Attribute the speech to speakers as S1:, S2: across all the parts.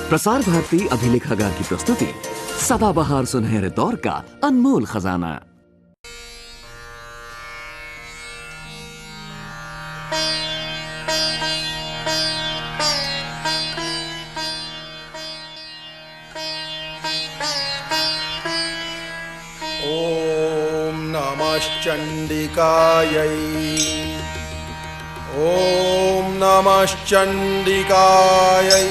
S1: प्रसार भारती अभिलेखागार की प्रस्तुति सदाबहार सुनहरे दौर का अनमोल खजाना।
S2: ओम नमः चंडिकायै। ओम नमः चंडिकायै।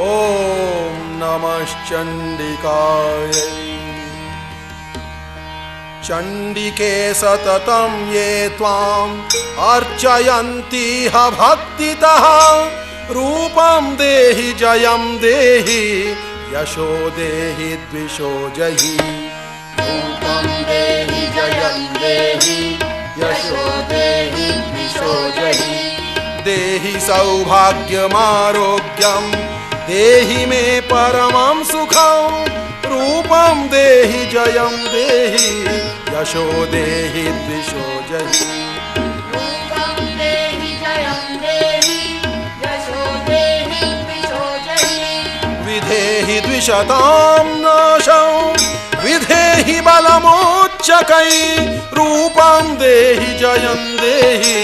S2: ओम नमः चंडिकायै। चंडिके सततं ये त्वाम् अर्चयन्ति ह भक्तितः रूपं देहि जयं देहि यशो देहि द्विषो जहि।
S3: रूपं देहि जयं देहि यशो देहि द्विषो जहि।
S2: देहि सौभाग्यमारोग्यं देहि मे परमं सुखं रूपं देहि जयं देहि यशो देहि द्विषो जहि।
S3: रूपं देहि जयं देहि यशो देहि द्विषो जहि।
S2: विधेहि द्विषतां नाशं विधेहि बलमोच्चकै रूपं देहि जयं देहि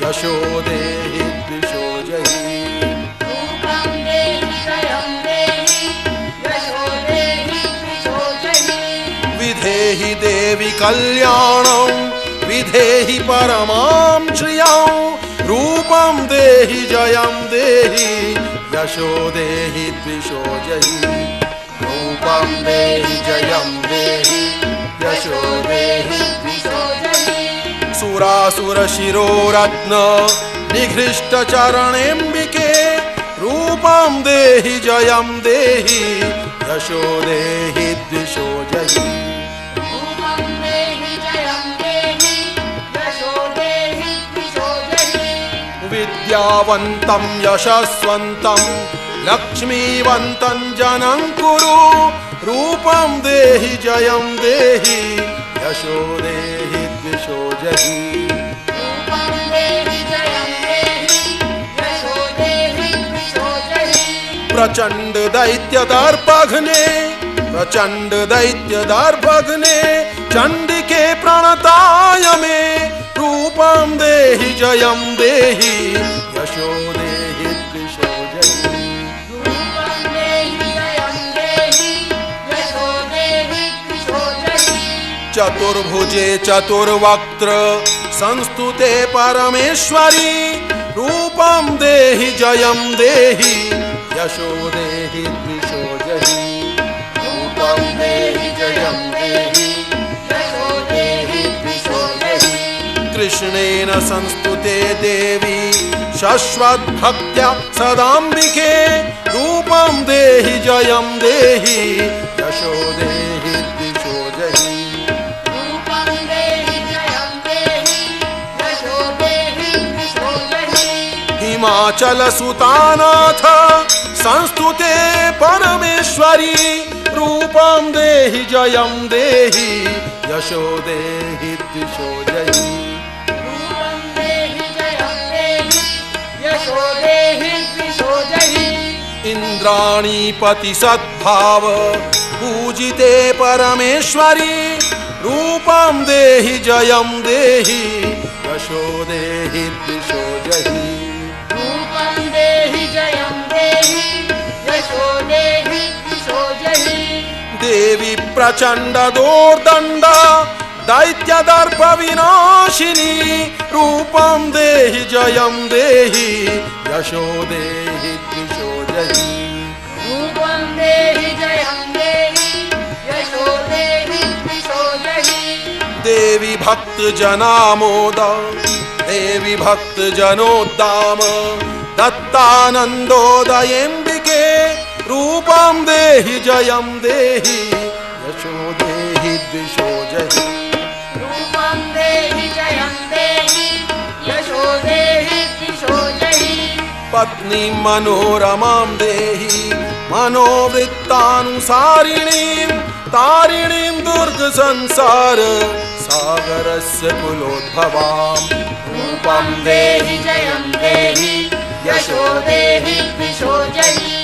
S2: यशो देहि द्विषो जहि।
S3: रूपं देहि जयं देहि यशो देहि द्विषो जहि।
S2: विधेहि देवि कल्याणं विधेहि परमां श्रियं रूपं देहि जयं देहि यशो देहि द्विषो जहि।
S3: रूपं देहि जयं देहि यशो देहि द्विषो जहि।
S2: सुरासुरशिरोरत्न निघृष्ट चरणेऽम्बिके रूपं देहि जयं देहि यशो देहि द्विषो जहि।
S3: रूपं देहि जयं देहि यशो देहि द्विषो जहि।
S2: विद्यावन्तं यशस्वन्तं लक्ष्मीवन्तं जनं कुरु रूपं देहि जयं देहि यशो देहि द्विषो जहि।
S3: रूपं देहि जयं देहि यशो देहि द्विषो जहि।
S2: प्रचंड दैत्य दर्पघ्ने प्रचंड दैत्य दर्पघ्ने चंडिके प्रणताय मे रूपं देहि जयं देहि यशो देहि द्विषो जहि।
S3: रूपं देहि जयं देहि यशो देहि द्विषो जहि।
S2: चतुर्भुजे चतुर्वक्त्र संस्तुते परमेश्वरी रूपं देहि जयं देहि यशो देहि द्विषो जहि।
S3: रूपं देहि जयं देहि यशो देहि द्विषो जहि।
S2: कृष्णेन संस्तुते देवी शश्वद्भक्त्या सदाम्बिके रूपं देहि जयं देहि यशो देहि द्विषो जहि।
S3: रूपं देहि जयं देहि यशो देहि द्विषो जहि।
S2: हिमाचलसुतानाथ संस्तुते परमेश्वरी रूपं देहि जयं देहि यशो देहि द्विषो जहि।
S3: रूपं देहि जयं देहि यशो देहि द्विषो जहि।
S2: इंद्राणीपति सद्भाव पूजिते परमेश्वरी रूपं देहि जयं देहि यशो देहि द्विषो जहि।
S3: रूपं देहि जयं देहि यशो देहि द्विषो जहि।
S2: देवी प्रचंड दोर्दंड दैत्य दर्प विनाशिनी रूपं देहि जयं देहि यशो देहि द्विषो जहि।
S3: रूपं देहि जयं देहि यशो देहि द्विषो जहि।
S2: देवी भक्त जनामोद देवी भक्त जनोद्दाम दत्तानंदोदयेम्बिके रूपं देहि जयं देहि यशो देहि द्विषो जहि।
S3: रूपं देहि जयं देहि यशो देहि द्विषो जहि।
S2: पत्नी मनोरमां देहि मनोवृत्तानुसारिणीं तारिणीं दुर्ग संसार सागरस्य कुलोद्भवां
S3: रूपं देहि जयं देहि यशो देहि द्विषो जहि।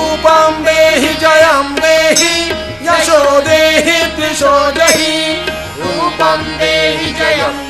S2: रूपं देहि जयं देहि यशो देहि द्विषो जहि
S3: रूपं देहि जयं